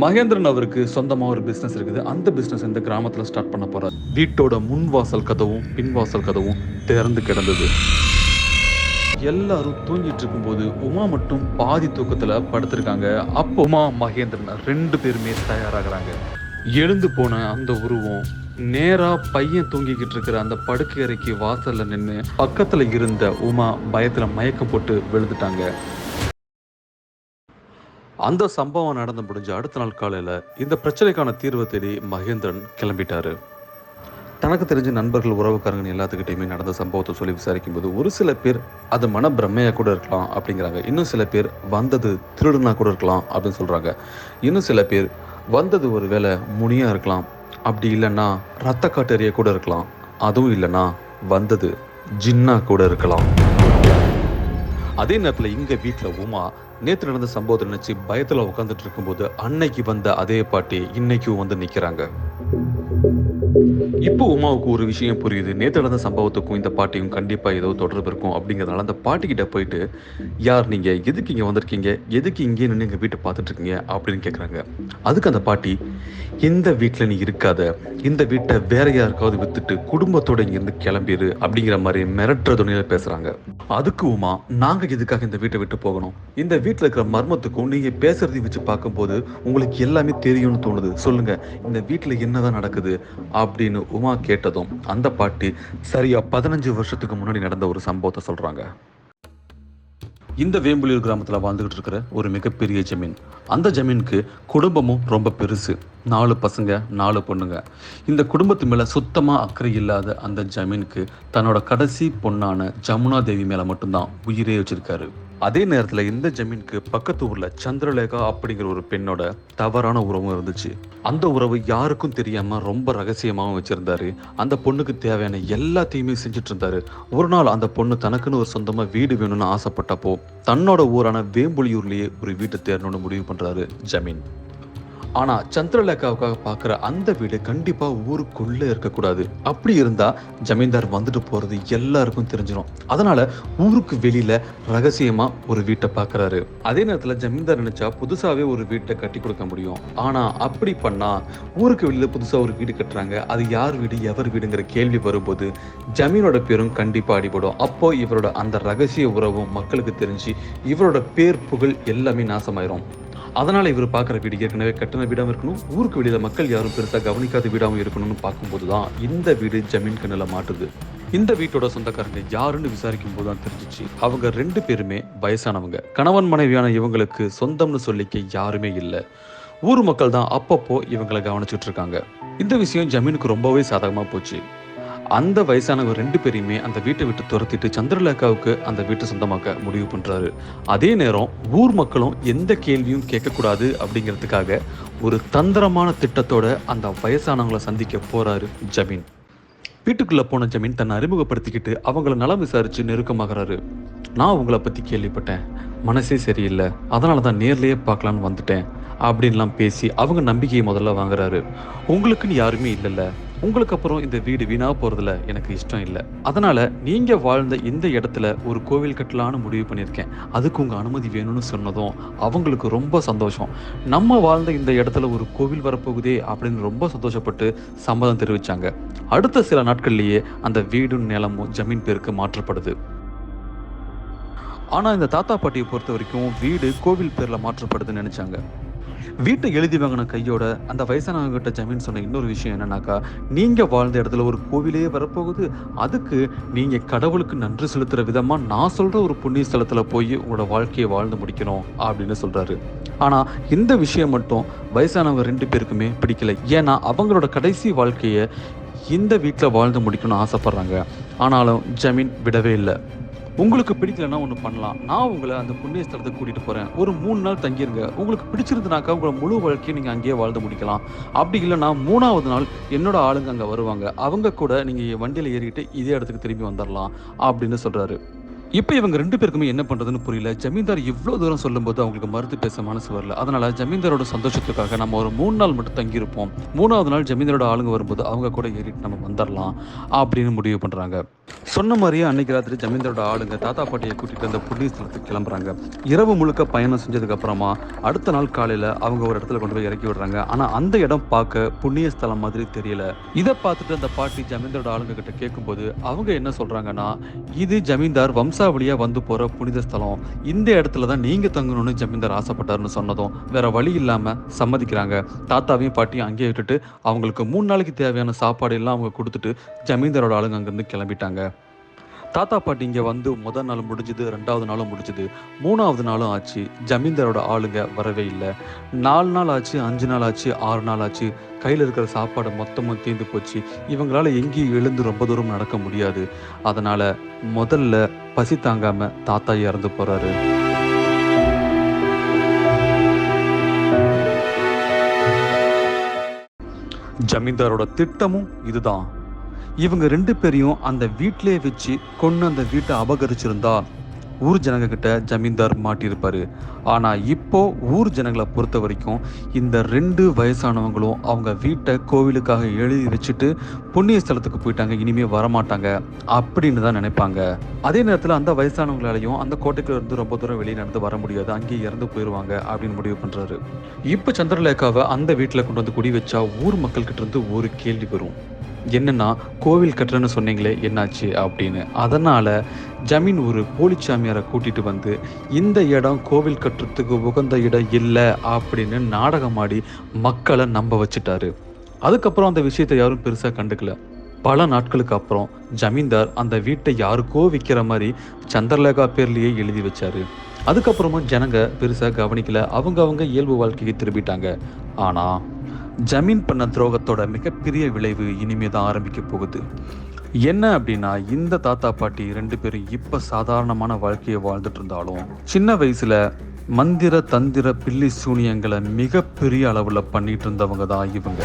மகேந்திரன் அவருக்கு சொந்தமா ஒரு பிசினஸ் இருக்குது. அந்த பிசினஸ் இந்த கிராமத்துல ஸ்டார்ட் பண்ண போறார். வீட்டோட முன்வாசல் கதவும் பின்வாசல் கதவும் திறந்து கிடந்தது. எல்லாரும் தூங்கிட்டு இருக்கும்போது உமா மட்டும் பாதி தூக்கத்துல படுத்திருக்காங்க. அப்போ உமா மகேந்திரன் 2 பேருமே தயாராகிறாங்க. எழுந்து போன அந்த உருவம் நேரா பையன் தூங்கிக்கிட்டு இருக்கிற அந்த படுக்கை அறைக்கு வாசல்ல நின்று பக்கத்துல இருந்த உமா பயத்துல மயக்கம் போட்டு விழுந்துட்டாங்க. அந்த சம்பவம் நடந்து முடிஞ்ச அடுத்த நாள் காலையில இந்த பிரச்சனைக்கான தீர்வை தேடி மகேந்திரன் கிளம்பிட்டாரு. தனக்கு தெரிஞ்ச நண்பர்கள் உறவுக்காரங்க எல்லாத்துக்கிட்டையுமே நடந்த சம்பவத்தை சொல்லி விசாரிக்கும் போது ஒரு சில பேர் அது மன பிரம்மையா கூட இருக்கலாம் அப்படிங்கிறாங்க. இன்னும் சில பேர் வந்தது திருடுனா கூட இருக்கலாம் அப்படின்னு சொல்றாங்க. இன்னும் சில பேர் வந்தது ஒரு வேளை முனியா இருக்கலாம், அப்படி இல்லைன்னா ரத்த காட்டறிய கூட இருக்கலாம், அதுவும் இல்லைன்னா வந்தது ஜின்னா கூட இருக்கலாம். அதே நேரத்தில் இங்க வீட்டில் உமா நேற்று நடந்த சம்பவத்தை நினைச்சு பயத்துல உட்காந்துட்டு இருக்கும்போது அன்னைக்கு வந்த அதே பாட்டி இன்னைக்கும் வந்து நிக்கிறாங்க. இப்போ உமாவுக்கு ஒரு விஷயம் புரியுது. நேற்று நடந்த சம்பவத்துக்கும் இந்த பாட்டியும் கண்டிப்பா ஏதோ தொடர்பு இருக்கும் அப்படிங்கிறதுனால அந்த பாட்டி கிட்ட போயிட்டு, யார் நீங்க, எதுக்கு இங்க வந்திருக்கீங்க, எதுக்கு இங்கே நின்று எங்க வீட்டை பார்த்துட்டு இருக்கீங்க அப்படின்னு கேட்குறாங்க. அதுக்கு அந்த பாட்டி, இந்த வீட்டில் நீ இருக்காத, இந்த வீட்டை வேற யாருக்காவது வித்துட்டு குடும்பத்தோட இங்கிருந்து கிளம்பிடு அப்படிங்கிற மாதிரி மிரட்டுற துணியில பேசுறாங்க. அதுக்கு உமா, நாங்க எதுக்காக இந்த வீட்டை விட்டு போகணும், இந்த வீட்டில் இருக்கிற மர்மத்துக்கும் நீங்க பேசுறதை வச்சு பார்க்கும்போது உங்களுக்கு எல்லாமே தெரியும்னு தோணுது, சொல்லுங்க இந்த வீட்டில் என்னதான் நடக்குது அப்படின்னு உமா கேட்டதும் அந்த பாட்டி சரியா 15 வருஷத்துக்கு முன்னாடி நடந்த ஒரு சம்பவத்தை சொல்றாங்க. இந்த வேம்புலியூர் கிராமத்துல வாழ்ந்துகிட்டு இருக்கிற ஒரு மிகப்பெரிய ஜமீன். அந்த ஜமீனுக்கு குடும்பமும் ரொம்ப பெருசு. 4 பசங்க 4 பொண்ணுங்க. இந்த குடும்பத்து மேல சுத்தமா அக்கறை இல்லாத அந்த ஜமீனுக்கு தன்னோட கடைசி பொண்ணான ஜமுனா தேவி மேல மட்டும்தான் உயிரே வச்சிருக்காரு. அதே நேரத்துல இந்த ஜமீனுக்கு பக்கத்து ஊர்ல சந்திரலேகா அப்படிங்கிற ஒரு பெண்ணோட தவறான உறவும் இருந்துச்சு. அந்த உறவு யாருக்கும் தெரியாம ரொம்ப ரகசியமாகவும் வச்சிருந்தாரு. அந்த பொண்ணுக்கு தேவையான எல்லாத்தையுமே செஞ்சுட்டு இருந்தாரு. ஒரு நாள் அந்த பொண்ணு தனக்குன்னு ஒரு சொந்தமா வீடு வேணும்னு ஆசைப்பட்டப்போ தன்னோட ஊரான வேம்புலியூர்லயே ஒரு வீட்டை தேடணும்னு முடிவு பண்றாரு ஜமீன். ஆனா சந்திரலேகாவுக்காக பாக்குற அந்த வீடு கண்டிப்பா ஊருக்குள்ள இருக்கக்கூடாது. அப்படி இருந்தா ஜமீன்தார் வந்துட்டு போறது எல்லாருக்கும் தெரிஞ்சிடும். அதனால ஊருக்கு வெளியில ரகசியமா ஒரு வீட்டை பாக்குறாரு. அதே நேரத்துல ஜமீன்தார் நினைச்சா புதுசாவே ஒரு வீட்டை கட்டி கொடுக்க முடியும். ஆனா அப்படி பண்ணா ஊருக்கு வெளியில புதுசா ஒரு வீடு கட்டுறாங்க, அது யார் வீடு எவர் வீடுங்கிற கேள்வி வரும்போது ஜமீனோட பேரும் கண்டிப்பா அடிபடும். அப்போ இவரோட அந்த ரகசிய உறவும் மக்களுக்கு தெரிஞ்சு இவரோட பேர் புகழ் எல்லாமே நாசமாயிரும். அதனால இவர் பார்க்குற வீடு ஏற்கனவே கட்டின வீடாகவும் இருக்கணும், ஊருக்கு வெளியில மக்கள் யாரும் பெருசாக கவனிக்காத வீடாகவும் இருக்கணும்னு பார்க்கும்போது தான் இந்த வீடு ஜமீன் கண்ணில் மாட்டுது. இந்த வீட்டோட சொந்தக்காரங்க யாருன்னு விசாரிக்கும் போது தான் தெரிஞ்சிச்சு, அவங்க 2 பேருமே வயசானவங்க. கணவன் மனைவியான இவங்களுக்கு சொந்தம்னு சொல்லிக்க யாருமே இல்லை. ஊர் மக்கள் தான் அப்பப்போ இவங்களை கவனிச்சுட்டு இருக்காங்க. இந்த விஷயம் ஜமீனுக்கு ரொம்பவே சாதகமாக போச்சு. அந்த வயசானவங்க 2 பேரையுமே அந்த வீட்டை விட்டு துரத்திட்டு சந்திரலேகாவுக்கு அந்த வீட்டை சொந்தமாக்க முடிவு பண்றாரு. அதே நேரம் ஊர் மக்களும் எந்த கேள்வியும் கேட்கக்கூடாது அப்படிங்கிறதுக்காக ஒரு தந்திரமான திட்டத்தோட அந்த வயசானவங்களை சந்திக்க போறாரு ஜமீன். வீட்டுக்குள்ள போன ஜமீன் தன்னை அறிமுகப்படுத்திக்கிட்டு அவங்கள நலம் விசாரிச்சு நெருக்கமாகறாரு. நான் உங்களை பத்தி கேள்விப்பட்டேன், மனசே சரியில்லை, அதனாலதான் நேர்லயே பார்க்கலான்னு வந்துட்டேன் அப்படின்லாம் பேசி அவங்க நம்பிக்கையை முதல்ல வாங்குறாரு. உங்களுக்குன்னு யாருமே இல்லைல்ல, உங்களுக்கு அப்புறம் இந்த வீடு வீணா போறதுல எனக்கு இஷ்டம் இல்லை, அதனால நீங்க வாழ்ந்த இந்த இடத்துல ஒரு கோவில் கட்டலான்னு முடிவு பண்ணியிருக்கேன், அதுக்கு உங்க அனுமதி வேணும்னு சொன்னதும் அவங்களுக்கு ரொம்ப சந்தோஷம். நம்ம வாழ்ந்த இந்த இடத்துல ஒரு கோவில் வரப்போகுதே அப்படின்னு ரொம்ப சந்தோஷப்பட்டு சம்மதம் தெரிவிச்சாங்க. அடுத்த சில நாட்கள்லயே அந்த வீடும் நிலமும் ஜமீன் பேருக்கு மாற்றப்படுது. ஆனா இந்த தாத்தா பாட்டியை பொறுத்த வரைக்கும் வீடு கோவில் பேர்ல மாற்றப்படுதுன்னு நினைச்சாங்க. வீட்டை எழுதி வாங்கின கையோட அந்த வயசானவங்க கிட்ட ஜமீன் சொன்ன இன்னொரு விஷயம் என்னன்னாக்கா, நீங்க வாழ்ந்த இடத்துல ஒரு கோவிலே வரப்போகுது, அதுக்கு நீங்க கடவுளுக்கு நன்றி செலுத்துற விதமா நான் சொல்ற ஒரு புண்ணிய ஸ்தலத்துல போய் உங்களோட வாழ்க்கையை வாழ்ந்து முடிக்கணும் அப்படின்னு சொல்றாரு. ஆனா இந்த விஷயம் மட்டும் வயசானவங்க 2 பேருக்குமே பிடிக்கல. ஏன்னா அவங்களோட கடைசி வாழ்க்கைய இந்த வீட்டில் வாழ்ந்து முடிக்கணும்னு ஆசைப்படுறாங்க. ஆனாலும் ஜமீன் விடவே இல்லை. உங்களுக்கு பிடிக்கலன்னா ஒன்று பண்ணலாம், நான் உங்களை அந்த புண்ணிய ஸ்தலத்துக்கு கூட்டிட்டு போறேன், ஒரு 3 நாள் தங்கிருங்க, உங்களுக்கு பிடிச்சிருந்துனாக்கா உங்களை முழு வாழ்க்கையை நீங்க அங்கேயே வாழ்ந்து முடிக்கலாம், அப்படி இல்லைன்னா 3ஆவது நாள் என்னோட ஆளுங்க அங்க வருவாங்க, அவங்க கூட நீங்க வண்டியில ஏறிக்கிட்டு இதே இடத்துக்கு திரும்பி வந்துடலாம் அப்படின்னு சொல்றாரு. இப்போ இவங்க 2 பேருக்குமே என்ன பண்ணுறதுன்னு புரியல. ஜமீன்தார் இவ்வளோ தூரம் சொல்லும்போது அவங்களுக்கு மறுத்து பேச மனசு வரல. அதனால ஜமீன்தாரோட சந்தோஷத்துக்காக நம்ம ஒரு 3 நாள் மட்டும் தங்கியிருப்போம். 3வது நாள் ஜமீன்தாரோட ஆளுங்க வரும்போது அவங்க கூட ஏறிட்டு நம்ம வந்துடலாம் அப்படின்னு முடிவு பண்ணுறாங்க. சொன்ன மாதிரியே அன்னைக்கு ராத்திரி ஜமீன்தாரோட ஆளுங்க தாத்தா பாட்டியை கூட்டிகிட்டு அந்த புண்ணிய ஸ்தலத்துக்கு கிளம்புறாங்க. இரவு முழுக்க பயணம் செஞ்சதுக்கு அப்புறமா அடுத்த நாள் காலையில் அவங்க ஒரு இடத்துல கொண்டு போய் இறக்கி விடுறாங்க. ஆனால் அந்த இடம் பார்க்க புண்ணிய ஸ்தலம் மாதிரி தெரியல. இதை பார்த்துட்டு அந்த பாட்டி ஜமீன்தாரோட ஆளுங்க கிட்ட கேட்கும்போது அவங்க என்ன சொல்றாங்கன்னா, இது ஜமீன்தார் வம்சாவளியா வந்து போற புனித ஸ்தலம், இந்த இடத்துல தான் நீங்க தங்கணும்னு ஜமீன்தார் ஆசைப்பட்டாருன்னு சொன்னதும் வேற வழி இல்லாம சம்மதிக்கிறாங்க. தாத்தாவையும் பாட்டியும் அங்கேயே விட்டுட்டு அவங்களுக்கு 3 நாளைக்கு தேவையான சாப்பாடு எல்லாம் அவங்க கொடுத்துட்டு ஜமீன்தாரோட ஆளுங்க அங்கிருந்து கிளம்பிட்டாங்க. தாத்தா பாட்டி இங்கே வந்து முதல் நாள் முடிஞ்சுது, 2வது நாளும் முடிஞ்சுது, 3வது நாளும் ஆச்சு. ஜமீன்தாரோட ஆளுங்க வரவே இல்லை. 4 நாள் ஆச்சு, 5 நாள் ஆச்சு, 6 நாள் ஆச்சு. கையில் இருக்கிற சாப்பாடு மொத்தமாக தீர்ந்து போச்சு. இவங்களால எங்கேயும் எழுந்து ரொம்ப தூரம் நடக்க முடியாது. அதனால முதல்ல பசி தாங்காம தாத்தா இறந்து போறாரு. ஜமீன்தாரோட திட்டமும் இதுதான். இவங்க 2 பேரையும் அந்த வீட்டிலே வச்சு கொண்டு அந்த வீட்டை அபகரிச்சிருந்தா ஊர் ஜனங்க கிட்ட ஜமீன்தார் மாட்டியிருப்பாரு. ஆனா இப்போ ஊர் ஜனங்களை பொறுத்த வரைக்கும் இந்த 2 வயசானவங்களும் அவங்க வீட்டை கோவிலுக்காக எழுதி வச்சுட்டு புண்ணிய ஸ்தலத்துக்கு போயிட்டாங்க, இனிமே வரமாட்டாங்க அப்படின்னு தான் நினைப்பாங்க. அதே நேரத்தில் அந்த வயசானவங்களாலையும் அந்த கோட்டைக்குள்ள இருந்து ரொம்ப தூரம் வெளியே நடந்து வர முடியாது, அங்கேயே இறந்து போயிடுவாங்க அப்படின்னு முடிவு பண்றாரு. இப்போ சந்திரலேகாவை அந்த வீட்டில் கொண்டு வந்து குடி வச்சா ஊர் மக்கள் கிட்ட இருந்து ஒரு கேள்வி வரும். என்னன்னா, கோவில் கட்டுறேன்னு சொன்னீங்களே என்னாச்சு அப்படின்னு. அதனால ஜமீன் ஒரு போலிச்சாமியாரை கூட்டிட்டு வந்து இந்த இடம் கோவில் கட்டுறதுக்கு உகந்த இடம் இல்லை அப்படின்னு நாடகமாடி மக்களை நம்ப வச்சுட்டாரு. அதுக்கப்புறம் அந்த விஷயத்தை யாரும் பெருசா கண்டுக்கல. பல நாட்களுக்கு அப்புறம் ஜமீன்தார் அந்த வீட்டை யாருக்கோ விற்கிற மாதிரி சந்திரலேகா பேர்லயே எழுதி வச்சாரு. அதுக்கப்புறமா ஜனங்க பெருசா கவனிக்கல, அவங்க இயல்பு வாழ்க்கைக்கு திரும்பிட்டாங்க. ஆனா ஜமீன் பண்ண துரோகத்தோட மிகப்பெரிய விளைவு இனிமே தான் ஆரம்பிக்க போகுது. என்ன அப்படின்னா, இந்த தாத்தா பாட்டி 2 பேரும் இப்ப சாதாரணமான வாழ்க்கையை வாழ்ந்துட்டு இருந்தாலும் சின்ன வயசுல மந்திர தந்திர பில்லி சூனியங்களை மிகப்பெரிய அளவுல பண்ணிட்டு இருந்தவங்க தான் இவங்க.